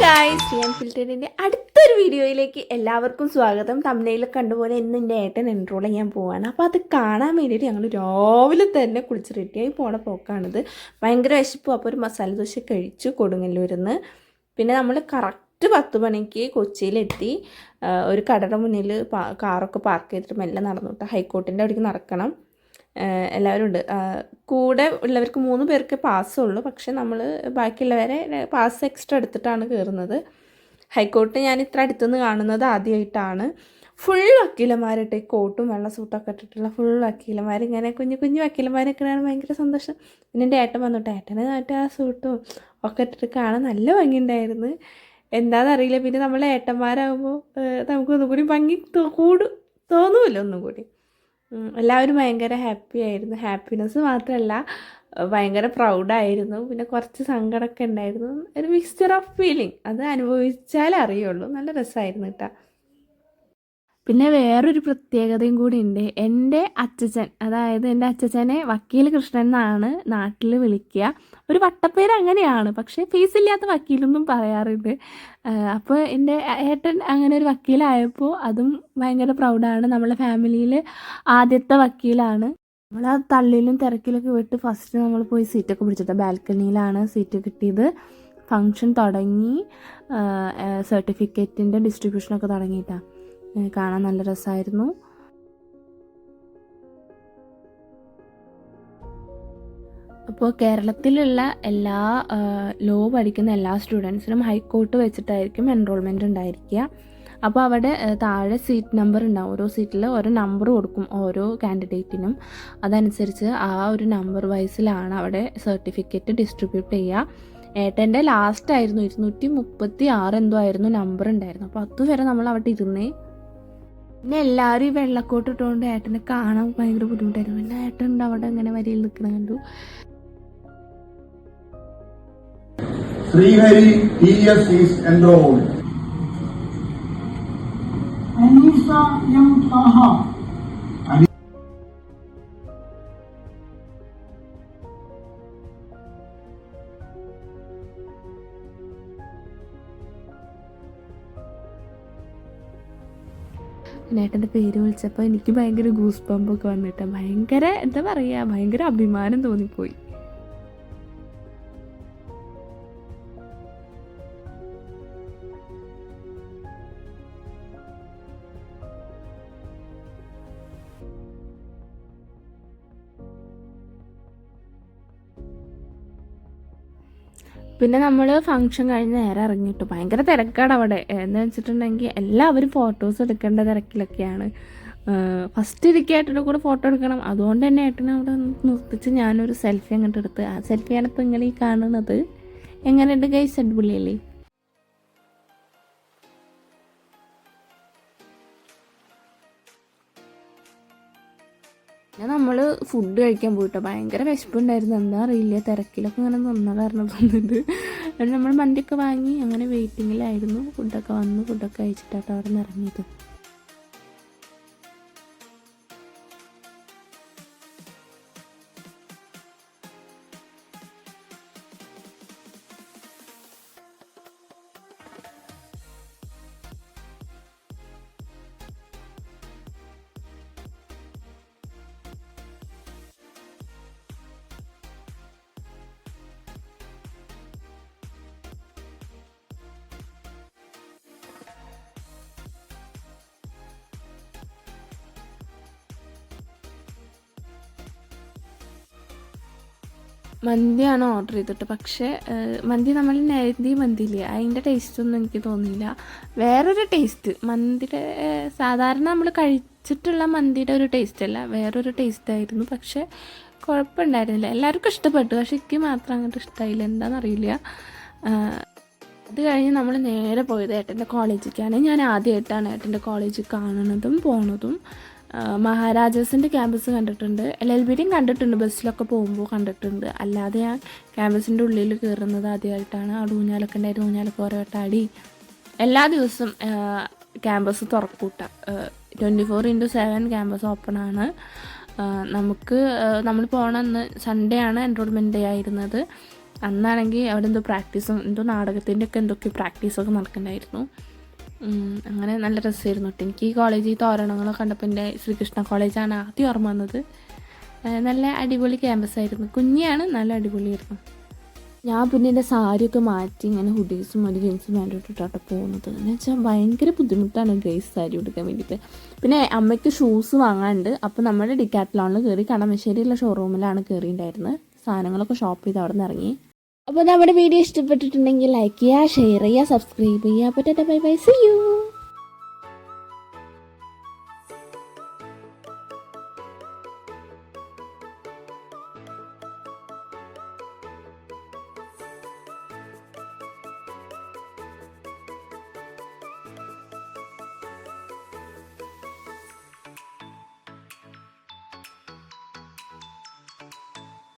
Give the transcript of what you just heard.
Guys, ഞാൻ ഫിൽറ്ററിൻ്റെ അടുത്തൊരു വീഡിയോയിലേക്ക് എല്ലാവർക്കും സ്വാഗതം. തമ്മിൽ കണ്ടുപോലെ ഇന്ന് എൻ്റെ ഏട്ടൻ എൻറോൾ ചെയ്യാൻ പോവാണ്. അപ്പോൾ അത് കാണാൻ വേണ്ടിയിട്ട് ഞങ്ങൾ രാവിലെ തന്നെ കുളിച്ച് റെഡിയായി പോണ പോക്കാണിത്. ഭയങ്കര വിശപ്പ്. അപ്പോൾ ഒരു മസാല ദോശ കഴിച്ചു കൊടുങ്ങല്ലൂരിന്ന്. പിന്നെ നമ്മൾ കറക്റ്റ് 10 മണിക്ക് കൊച്ചിയിലെത്തി. ഒരു കടയുടെ മുന്നിൽ കാറൊക്കെ പാർക്ക് ചെയ്തിട്ട് മെല്ലെ നടന്നു കേട്ടോ. ഹൈക്കോർട്ടിൻ്റെ അവിടേക്ക് നടക്കണം. എല്ലാവരും ഉണ്ട്. കൂടെ ഉള്ളവർക്ക് 3 പേർക്ക് പാസ്സുള്ളൂ. പക്ഷെ നമ്മൾ ബാക്കിയുള്ളവരെ പാസ് എക്സ്ട്രാ എടുത്തിട്ടാണ് കയറുന്നത്. ഹൈക്കോർട്ട് ഞാൻ ഇത്ര അടുത്തുനിന്ന് കാണുന്നത് ആദ്യമായിട്ടാണ്. ഫുൾ വക്കീലന്മാരിട്ട് കോട്ടും വെള്ള സൂട്ടൊക്കെ ഇട്ടിട്ടുള്ള ഫുൾ വക്കീലന്മാർ, ഇങ്ങനെ കുഞ്ഞു കുഞ്ഞു വക്കീലന്മാരൊക്കെ കാണാൻ ഭയങ്കര സന്തോഷം. പിന്നെ എൻ്റെ ഏട്ടൻ വന്നിട്ട് ഏട്ടനെ ആ സൂട്ടും ഒക്കെ ഇട്ടിട്ട് കാണാൻ നല്ല ഭംഗിയുണ്ടായിരുന്നു. എന്താണെന്നറിയില്ല. പിന്നെ നമ്മൾ ഏട്ടന്മാരാകുമ്പോൾ നമുക്കൊന്നും കൂടി ഭംഗി തോന്നുമല്ലോ ഒന്നും കൂടി. എല്ലാവരും ഭയങ്കര ഹാപ്പി ആയിരുന്നു. ഹാപ്പിനെസ് മാത്രമല്ല, ഭയങ്കര പ്രൗഡായിരുന്നു. പിന്നെ കുറച്ച് സങ്കടമൊക്കെ ഉണ്ടായിരുന്നു. ഒരു മിക്സ്ചർ ഓഫ് ഫീലിംഗ്. അത് അനുഭവിച്ചാലേ അറിയുള്ളൂ. നല്ല രസമായിരുന്നു കേട്ടോ. പിന്നെ വേറൊരു പ്രത്യേകതയും കൂടി ഉണ്ട്. എൻ്റെ അച്ചച്ചൻ, അതായത് എൻ്റെ അച്ചച്ചനെ വക്കീൽ കൃഷ്ണൻ എന്നാണ് നാട്ടിൽ വിളിക്കുക. ഒരു വട്ടപ്പേര് അങ്ങനെയാണ്, പക്ഷേ ഫീസില്ലാത്ത വക്കീലൊന്നും പറയാറുണ്ട്. അപ്പോൾ എൻ്റെ ഏട്ടൻ അങ്ങനെ ഒരു വക്കീലായപ്പോൾ അതും ഭയങ്കര പ്രൗഡാണ്. നമ്മളെ ഫാമിലിയിൽ ആദ്യത്തെ വക്കീലാണ്. നമ്മൾ ആ തള്ളിലും തിരക്കിലൊക്കെ വിട്ട് ഫസ്റ്റ് നമ്മൾ പോയി സീറ്റൊക്കെ പിടിച്ചിട്ട് ബാൽക്കണിയിലാണ് സീറ്റ് കിട്ടിയത്. ഫങ്ഷൻ തുടങ്ങി, സർട്ടിഫിക്കറ്റിൻ്റെ ഡിസ്ട്രിബ്യൂഷനൊക്കെ തുടങ്ങിയിട്ടാണ്. കാണാൻ നല്ല രസമായിരുന്നു. അപ്പോൾ കേരളത്തിലുള്ള എല്ലാ ലോ പഠിക്കുന്ന എല്ലാ സ്റ്റുഡൻസിനും ഹൈക്കോർട്ട് വെച്ചിട്ടായിരിക്കും എൻറോൾമെൻറ്റ് ഉണ്ടായിരിക്കുക. അപ്പോൾ അവിടെ താഴെ സീറ്റ് നമ്പർ ഉണ്ടാവും. ഓരോ സീറ്റിൽ ഓരോ നമ്പർ കൊടുക്കും ഓരോ കാൻഡിഡേറ്റിനും. അതനുസരിച്ച് ആ ഒരു നമ്പർ വൈസിലാണ് അവിടെ സർട്ടിഫിക്കറ്റ് ഡിസ്ട്രിബ്യൂട്ട് ചെയ്യുക. ഏട്ടൻ്റെ ലാസ്റ്റ് ആയിരുന്നു 236 എന്തോ ആയിരുന്നു നമ്പർ ഉണ്ടായിരുന്നു. അപ്പോൾ അതുവരെ നമ്മൾ അവിടെ ഇരുന്നേ. പിന്നെ എല്ലാവരും ഈ വെള്ളക്കോട്ട് ഇട്ടുകൊണ്ട് ഏട്ടനെ കാണാൻ ഭയങ്കര ബുദ്ധിമുട്ടായിരുന്നു. പിന്നെ ഏട്ടൻ ഉണ്ട് അവിടെ ഇങ്ങനെ വരിയിൽ നിൽക്കണ കണ്ടു. Sreehari TS is enrolled. Anisa M. Taha. ഏട്ടൻ്റെ പേര് വിളിച്ചപ്പോൾ എനിക്ക് ഭയങ്കര ഗൂസ് ബമ്പൊക്കെ വന്നിട്ട് ഭയങ്കര എന്താ പറയുക, ഭയങ്കര അഭിമാനം തോന്നിപ്പോയി. പിന്നെ നമ്മൾ ഫംഗ്ഷൻ കഴിഞ്ഞ് നേരെ ഇറങ്ങിയിട്ടു. ഭയങ്കര തിരക്കാണ് അവിടെ. എന്ന് വെച്ചിട്ടുണ്ടെങ്കിൽ എല്ലാവരും ഫോട്ടോസ് എടുക്കേണ്ട തിരക്കിലൊക്കെയാണ്. ഫസ്റ്റ് ഇരിക്കുക ഏട്ടൻ്റെ കൂടെ ഫോട്ടോ എടുക്കണം. അതുകൊണ്ട് തന്നെ ഏട്ടനെ അവിടെ നിർത്തിച്ച് ഞാനൊരു സെൽഫി അങ്ങോട്ട് എടുത്ത്. ആ സെൽഫിയാണ് ഇപ്പോൾ ഇങ്ങനെ ഈ കാണുന്നത്. എങ്ങനെയുണ്ട് ഗൈസ്? അടിപൊളിയല്ലേ? പിന്നെ നമ്മൾ ഫുഡ് കഴിക്കാൻ പോയിട്ടോ. ഭയങ്കര വിശപ്പുണ്ടായിരുന്നു. എന്താ അറിയില്ല, തിരക്കിലൊക്കെ ഇങ്ങനെ നിന്ന കാരണം തോന്നുന്നുണ്ട്. എന്നിട്ട് നമ്മൾ മന്തിയൊക്കെ വാങ്ങി അങ്ങനെ വെയിറ്റിങ്ങിലായിരുന്നു. ഫുഡൊക്കെ വന്നു. ഫുഡൊക്കെ കഴിച്ചിട്ടാട്ടോ അവിടെ നിന്ന് ഇറങ്ങിയത്. മന്തിയാണ് ഓർഡർ ചെയ്തിട്ട്. പക്ഷേ മന്തി നമ്മൾ നേരത്തെ മന്തിയില്ലേ, അതിൻ്റെ ടേസ്റ്റൊന്നും എനിക്ക് തോന്നിയില്ല. വേറൊരു ടേസ്റ്റ്, മന്തിയുടെ സാധാരണ നമ്മൾ കഴിച്ചിട്ടുള്ള മന്തിയുടെ ഒരു ടേസ്റ്റ് അല്ല, വേറൊരു ടേസ്റ്റായിരുന്നു. പക്ഷേ കുഴപ്പമുണ്ടായിരുന്നില്ല. എല്ലാവർക്കും ഇഷ്ടപ്പെട്ടു. പക്ഷേ എനിക്ക് മാത്രം അങ്ങോട്ട് ഇഷ്ടമായില്ല. എന്താണെന്നറിയില്ല. അത് കഴിഞ്ഞ് നമ്മൾ നേരെ പോയത് ഏട്ടൻ്റെ കോളേജിലേക്കാണ്. ഞാൻ ആദ്യമായിട്ടാണ് ഏട്ടൻ്റെ കോളേജിൽ കാണുന്നതും പോണതും. മഹാരാജാസിൻ്റെ ക്യാമ്പസ് കണ്ടിട്ടുണ്ട്, LLBയുടെയും കണ്ടിട്ടുണ്ട്, ബസ്സിലൊക്കെ പോകുമ്പോൾ കണ്ടിട്ടുണ്ട്. അല്ലാതെ ഞാൻ ക്യാമ്പസിൻ്റെ ഉള്ളിൽ കയറുന്നത് ആദ്യമായിട്ടാണ്. അവിടെ ഊഞ്ഞാലൊക്കെ ഉണ്ടായിരുന്നു. ഊഞ്ഞാലൊക്കെ ഓരോ വട്ടാടി. എല്ലാ ദിവസവും ക്യാമ്പസ് തുറക്കൂട്ട. 24/7 ക്യാമ്പസ് ഓപ്പണാണ്. നമുക്ക് നമ്മൾ പോകണമെന്ന് സൺഡേ ആണ് എൻറോൾമെൻറ്റ് ഡേ ആയിരുന്നത്. അന്നാണെങ്കിൽ അവിടെ എന്തോ പ്രാക്ടീസും എന്തോ നാടകത്തിൻ്റെ ഒക്കെ എന്തൊക്കെ പ്രാക്ടീസൊക്കെ നടക്കണ്ടായിരുന്നു. അങ്ങനെ നല്ല രസമായിരുന്നു കേട്ടോ. എനിക്ക് ഈ കോളേജിൽ തോരണങ്ങളൊക്കെ കണ്ടപ്പോൾ എൻ്റെ ശ്രീകൃഷ്ണ കോളേജാണ് ആദ്യം ഓർമ്മ വന്നത്. നല്ല അടിപൊളി ക്യാമ്പസായിരുന്നു, കുഞ്ഞിയാണ്, നല്ല അടിപൊളിയായിരുന്നു. ഞാൻ പിന്നെ എൻ്റെ സാരിയൊക്കെ മാറ്റി ഇങ്ങനെ ഹുഡീസും ഒരു ജീൻസും പാൻറ്റും ഇട്ടിട്ടാണ് പോകുന്നത്. എന്ന് വെച്ചാൽ ഭയങ്കര ബുദ്ധിമുട്ടാണ് ഗേസ് സാരി എടുക്കാൻ വേണ്ടിയിട്ട്. പിന്നെ അമ്മയ്ക്ക് ഷൂസ് വാങ്ങാനുണ്ട്. അപ്പോൾ നമ്മുടെ ഡിക്കാത്ലോണിൽ കയറി കടമശ്ശേരിയിലുള്ള ഷോറൂമിലാണ് കയറിയിട്ടുണ്ടായിരുന്നത്. സാധനങ്ങളൊക്കെ ഷോപ്പ് ചെയ്ത് അവിടെ നിന്ന് ഇറങ്ങി. അപ്പോൾ നമ്മുടെ വീഡിയോ ഇഷ്ടപ്പെട്ടിട്ടുണ്ടെങ്കിൽ ലൈക്ക് ചെയ്യുക, ഷെയർ ചെയ്യുക, സബ്സ്ക്രൈബ് ചെയ്യുക. അപ്പോൾ ബൈ ബൈ, സീ യു.